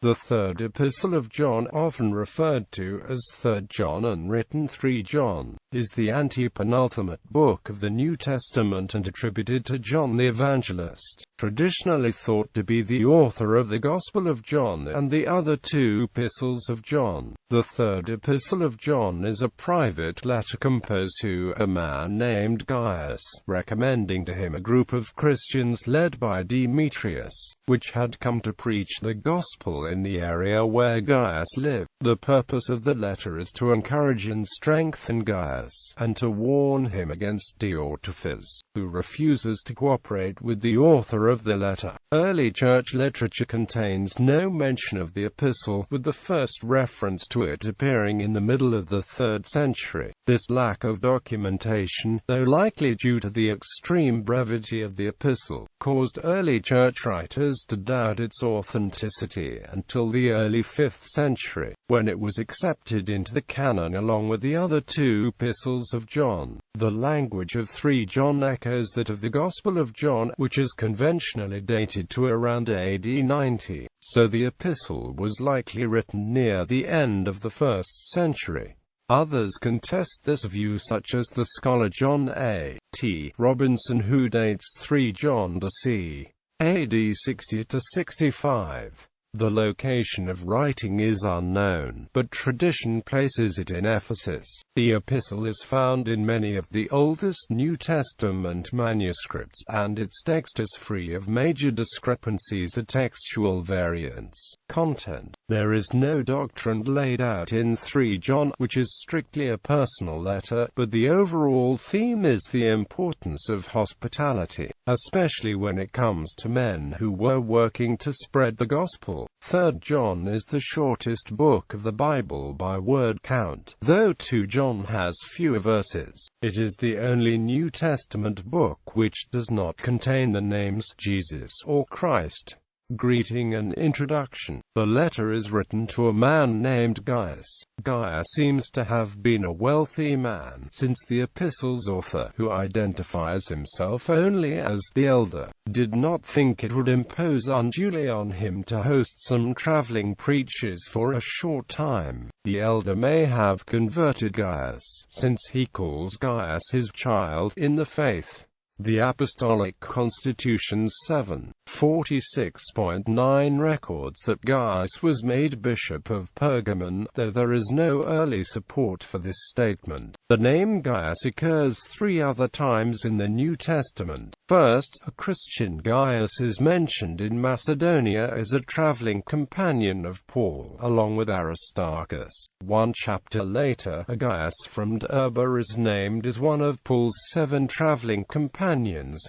The Third Epistle of John, often referred to as 3rd John and written 3 John, is the antepenultimate book of the New Testament and attributed to John the Evangelist, traditionally thought to be the author of the Gospel of John and the other 2 epistles of John. The Third Epistle of John is a private letter composed to a man named Gaius, recommending to him a group of Christians led by Demetrius, which had come to preach the gospel in the area where Gaius lived. The purpose of the letter is to encourage and strengthen Gaius, and to warn him against Diotrephes, who refuses to cooperate with the author of the letter. Early church literature contains no mention of the epistle, with the first reference to it appearing in the middle of the 3rd century. This lack of documentation, though likely due to the extreme brevity of the epistle, caused early church writers to doubt its authenticity until the early 5th century, when it was accepted into the canon along with the other 2 epistles of John. The language of 3 John echoes that of the Gospel of John, which is conventionally dated to around AD 90, so the epistle was likely written near the end of the 1st century. Others contest this view, such as the scholar John A. T. Robinson, who dates 3 John to c. AD 60 to 65. The location of writing is unknown, but tradition places it in Ephesus. The epistle is found in many of the oldest New Testament manuscripts, and its text is free of major discrepancies or textual variants. Content: there is no doctrine laid out in 3 John, which is strictly a personal letter, but the overall theme is the importance of hospitality, especially when it comes to men who were working to spread the gospel. 3rd John is the shortest book of the Bible by word count. Though 2 John has fewer verses, it is the only New Testament book which does not contain the names Jesus or Christ. Greeting and introduction. The letter is written to a man named Gaius. Gaius seems to have been a wealthy man, since the epistle's author, who identifies himself only as the elder, did not think it would impose unduly on him to host some traveling preachers for a short time. The elder may have converted Gaius, since he calls Gaius his child in the faith. The Apostolic Constitution 7:46.9 records that Gaius was made Bishop of Pergamon, though there is no early support for this statement. The name Gaius occurs 3 other times in the New Testament. First, a Christian Gaius is mentioned in Macedonia as a traveling companion of Paul, along with Aristarchus. 1 chapter later, a Gaius from Derbe is named as one of Paul's 7 traveling companions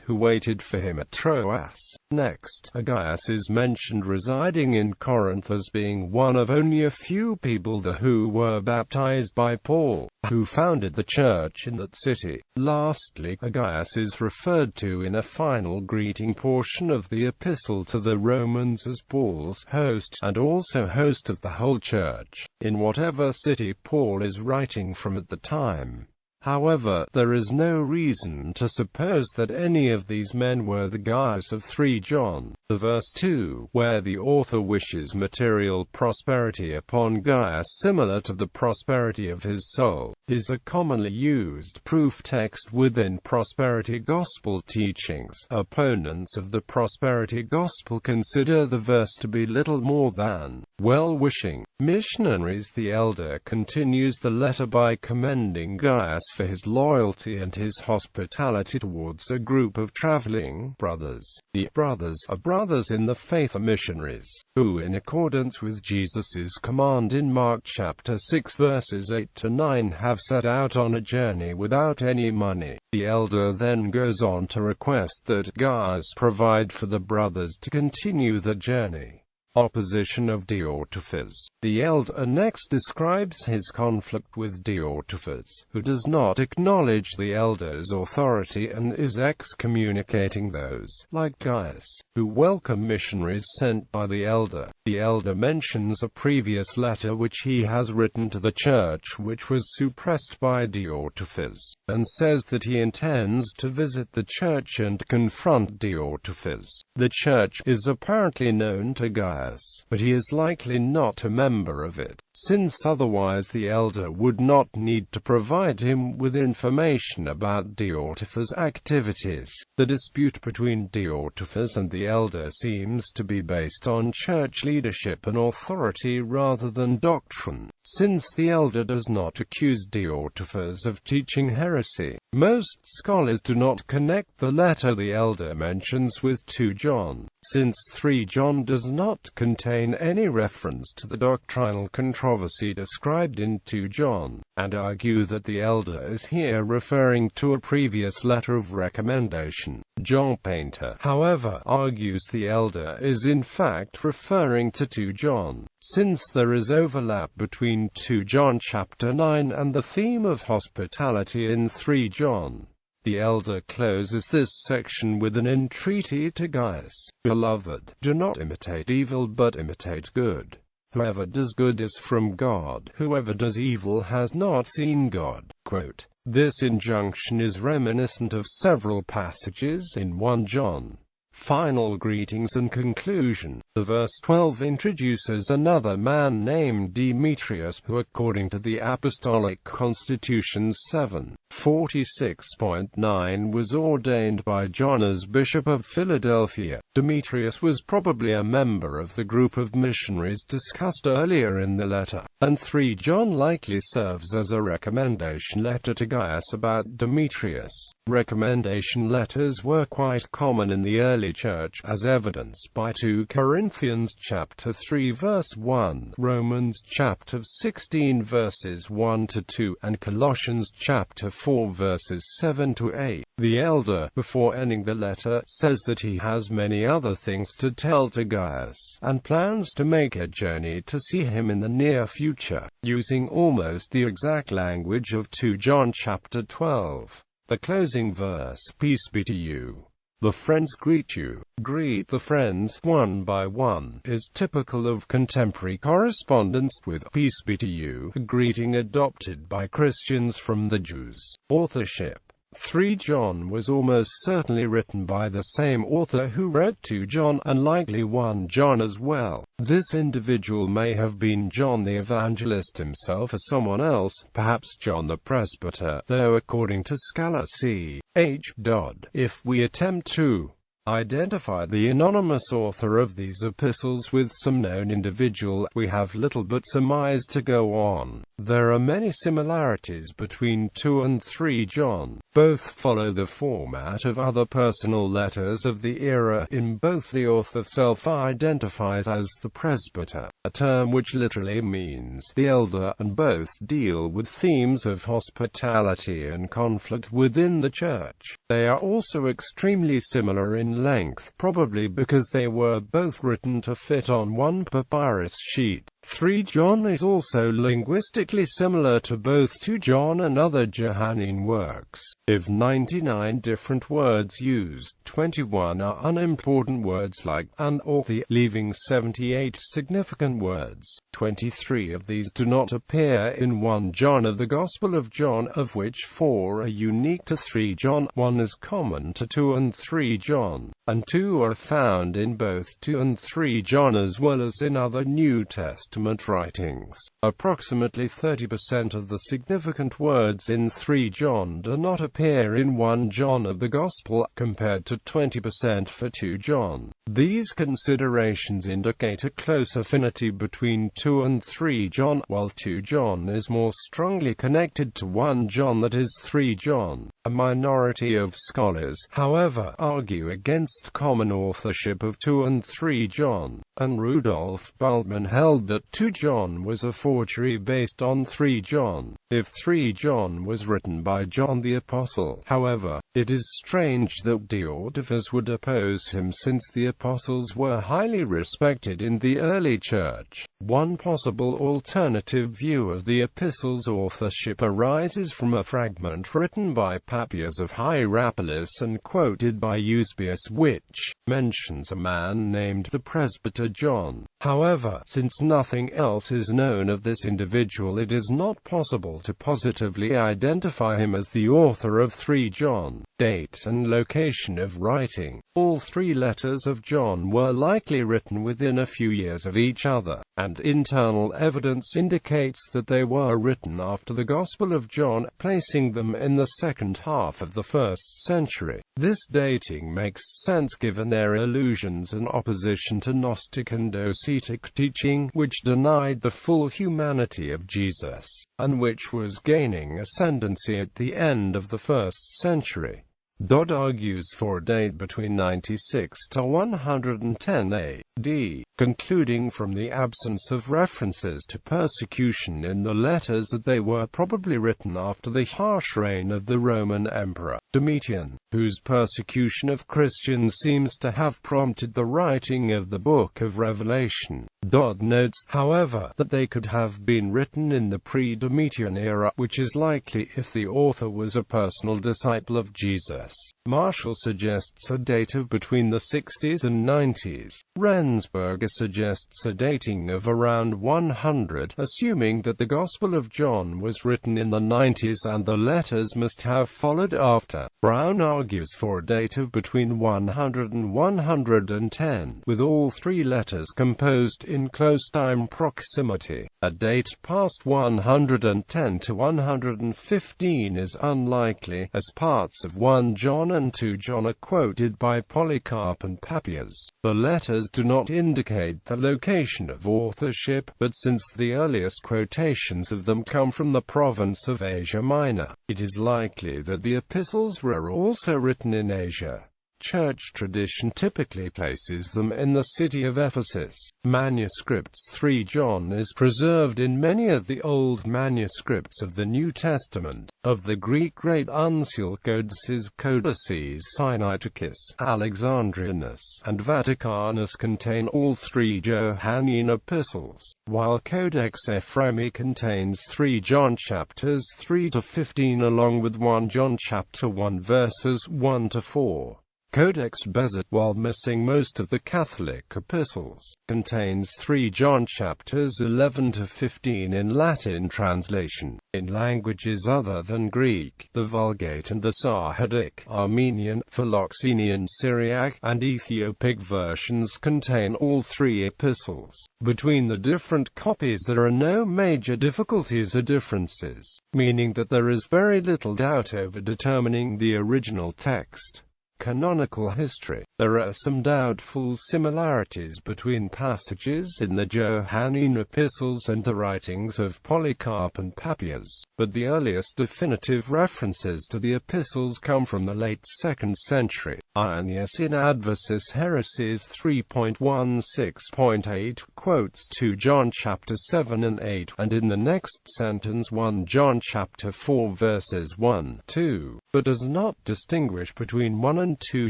who waited for him at Troas. Next, a Gaius is mentioned residing in Corinth as being one of only a few people who were baptized by Paul, who founded the church in that city. Lastly, a Gaius is referred to in a final greeting portion of the epistle to the Romans as Paul's host, and also host of the whole church, in whatever city Paul is writing from at the time. However, there is no reason to suppose that any of these men were the Gaius of 3 John. The verse 2, where the author wishes material prosperity upon Gaius similar to the prosperity of his soul, is a commonly used proof text within prosperity gospel teachings. Opponents of the prosperity gospel consider the verse to be little more than well-wishing. Missionaries. The elder continues the letter by commending Gaius for his loyalty and his hospitality towards a group of traveling brothers. The brothers are brothers in the faith, missionaries, who, in accordance with Jesus' command in Mark chapter 6 verses 8 to 9, have set out on a journey without any money. The elder then goes on to request that Gaius provide for the brothers to continue the journey. Opposition of Diotrephes. The elder next describes his conflict with Diotrephes, who does not acknowledge the elder's authority and is excommunicating those, like Gaius, who welcome missionaries sent by the elder. The elder mentions a previous letter which he has written to the church which was suppressed by Diotrephes, and says that he intends to visit the church and confront Diotrephes. The church is apparently known to Gaius, Gaius, but he is likely not a member of it, since otherwise the elder would not need to provide him with information about Diotrephes' activities. The dispute between Diotrephes and the elder seems to be based on church leadership and authority rather than doctrine, since the elder does not accuse Diotrephes of teaching heresy. Most scholars do not connect the letter the elder mentions with 2 John, since 3 John does not contain any reference to the doctrinal controversy described in 2 John, and argue that the elder is here referring to a previous letter of recommendation. John Painter, however, argues the elder is in fact referring to 2 John, since there is overlap between 2 John chapter 9 and the theme of hospitality in 3 John. The elder closes this section with an entreaty to Gaius, "Beloved, do not imitate evil but imitate good. Whoever does good is from God. Whoever does evil has not seen God." Quote. This injunction is reminiscent of several passages in 1 John. Final greetings and conclusion. The verse 12 introduces another man named Demetrius who, according to the Apostolic Constitution 7:46.9, was ordained by John as Bishop of Philadelphia. Demetrius was probably a member of the group of missionaries discussed earlier in the letter, and 3 John likely serves as a recommendation letter to Gaius about Demetrius. Recommendation letters were quite common in the early church, as evidenced by 2 Corinthians chapter 3 verse 1, Romans chapter 16 verses 1 to 2, and Colossians chapter 4 verses 7 to 8. The elder, before ending the letter, says that he has many other things to tell to Gaius, and plans to make a journey to see him in the near future, using almost the exact language of 2 John chapter 12. The closing verse, "Peace be to you. The friends greet you. Greet the friends, one by one," is typical of contemporary correspondence with "Peace be to you," a greeting adopted by Christians from the Jews. Authorship. 3 John was almost certainly written by the same author who wrote 2 John, and likely 1 John as well. This individual may have been John the Evangelist himself or someone else, perhaps John the Presbyter, though according to scholar C.H. Dodd, if we attempt to identify the anonymous author of these epistles with some known individual, we have little but surmise to go on. There are many similarities between 2 and 3 John. Both follow the format of other personal letters of the era. In both the author self-identifies as the presbyter, a term which literally means the elder, and both deal with themes of hospitality and conflict within the church. They are also extremely similar in length, probably because they were both written to fit on one papyrus sheet. 3 John is also linguistically similar to both 2 John and other Johannine works. Of 99 different words used, 21 are unimportant words like "and" or "the," leaving 78 significant words. 23 of these do not appear in 1 John of the Gospel of John, of which 4 are unique to 3 John, 1 is common to 2 and 3 John, and 2 are found in both 2 and 3 John as well as in other New Testament writings. Approximately 30% of the significant words in 3 John do not appear in 1 John of the Gospel, compared to 20% for 2 John. These considerations indicate a close affinity between 2 and 3 John, while 2 John is more strongly connected to 1 John, that is 3 John. A minority of scholars, however, argue against common authorship of 2 and 3 John, and Rudolf Bultmann held that 2 John was a forgery based on 3 John. If 3 John was written by John the Apostle, however, it is strange that Diotrephes would oppose him, since the apostles were highly respected in the early church. One possible alternative view of the epistle's authorship arises from a fragment written by Papias of Hierapolis and quoted by Eusebius, which mentions a man named the presbyter John. However, since nothing else is known of this individual, it is not possible to positively identify him as the author of 3 John. Date and location of writing. All 3 letters of John were likely written within a few years of each other, and internal evidence indicates that they were written after the Gospel of John, placing them in the second half of the 1st century. This dating makes sense given their allusions and opposition to Gnostic and Docetic teaching, which denied the full humanity of Jesus, and which was gaining ascendancy at the end of the 1st century. Dodd argues for a date between 96 to 110 AD, concluding from the absence of references to persecution in the letters that they were probably written after the harsh reign of the Roman Emperor Domitian, whose persecution of Christians seems to have prompted the writing of the Book of Revelation. Dodd notes, however, that they could have been written in the pre-Domitian era, which is likely if the author was a personal disciple of Jesus. Marshall suggests a date of between the 60s and 90s. Rensburger suggests a dating of around 100, assuming that the Gospel of John was written in the 90s and the letters must have followed after. Brown argues for a date of between 100 and 110, with all 3 letters composed in close time proximity. A date past 110 to 115 is unlikely, as parts of 1 John and 2 John are quoted by Polycarp and Papias. The letters do not indicate the location of authorship, but since the earliest quotations of them come from the province of Asia Minor, it is likely that the epistles were also written in Asia. Church tradition typically places them in the city of Ephesus. Manuscripts 3 John is preserved in many of the old manuscripts of the New Testament. Of the Greek great uncial codices, Codices Sinaiticus, Alexandrinus, and Vaticanus contain all 3 Johannine epistles, while Codex Ephraemi contains 3 John chapters 3 to 15 along with 1 John chapter 1 verses 1 to 4. Codex Bezet, while missing most of the Catholic epistles, contains 3 John chapters 11 to 15 in Latin translation. In languages other than Greek, the Vulgate and the Sahadic, Armenian, Philoxenian, Syriac, and Ethiopic versions contain all 3 epistles. Between the different copies there are no major difficulties or differences, meaning that there is very little doubt over determining the original text. Canonical history. There are some doubtful similarities between passages in the Johannine epistles and the writings of Polycarp and Papias, but the earliest definitive references to the epistles come from the late 2nd century. Irenaeus in Adversus Heresies 3.16.8 quotes 2 John chapter 7 and 8, and in the next sentence 1 John chapter 4 verses 1, 2, but does not distinguish between 1 and 2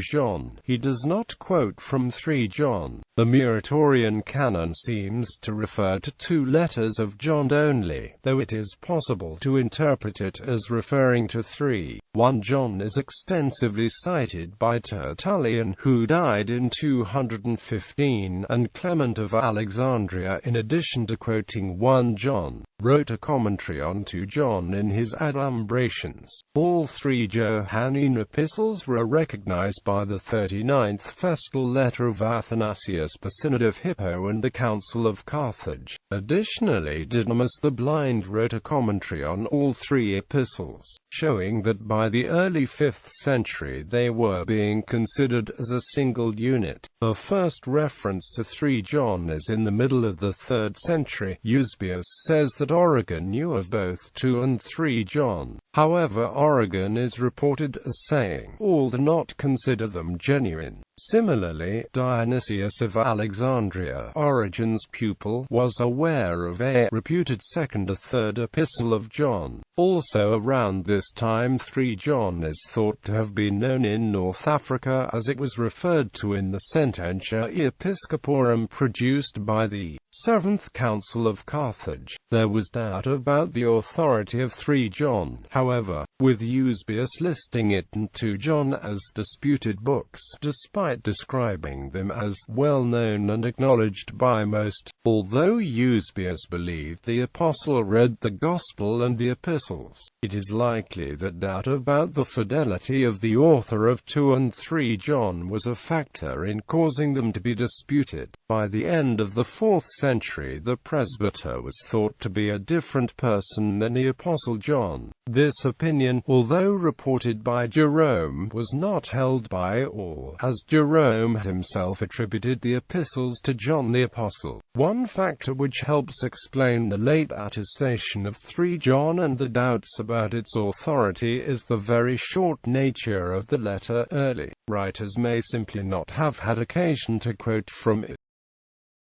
John. He does not quote from 3 John. The Muratorian canon seems to refer to 2 letters of John only, though it is possible to interpret it as referring to 3. 1 John is extensively cited by Tertullian, who died in 215, and Clement of Alexandria, in addition to quoting 1 John, wrote a commentary on 2 John in his Adumbrations. All 3 Johannine epistles were recognized by the 39th festal letter of Athanasius, the Synod of Hippo, and the Council of Carthage. Additionally, Didymus the Blind wrote a commentary on all 3 epistles, showing that by the early 5th century they were being considered as a single unit. The first reference to 3 John is in the middle of the 3rd century. Eusebius says that Origen knew of both 2 and 3 John. However, Origen is reported as saying, "All do not consider them genuine." Similarly, Dionysius of Alexandria, Origen's pupil, was aware of a reputed 2nd or 3rd Epistle of John. Also around this time 3 John is thought to have been known in North Africa, as it was referred to in the Sententia Episcoporum produced by the 7th Council of Carthage. There was doubt about the authority of 3 John. However, with Eusebius listing it and 2 John as disputed books, despite describing them as well-known and acknowledged by most. Although Eusebius believed the apostle read the Gospel and the epistles, it is likely that doubt about the fidelity of the author of 2 and 3 John was a factor in causing them to be disputed. By the end of the 4th century, the presbyter was thought to be a different person than the apostle John. This opinion, although reported by Jerome, was not held by all, as Jerome himself attributed the epistles to John the Apostle. One factor which helps explain the late attestation of 3 John and the doubts about its authority is the very short nature of the letter Early. Writers may simply not have had occasion to quote from it.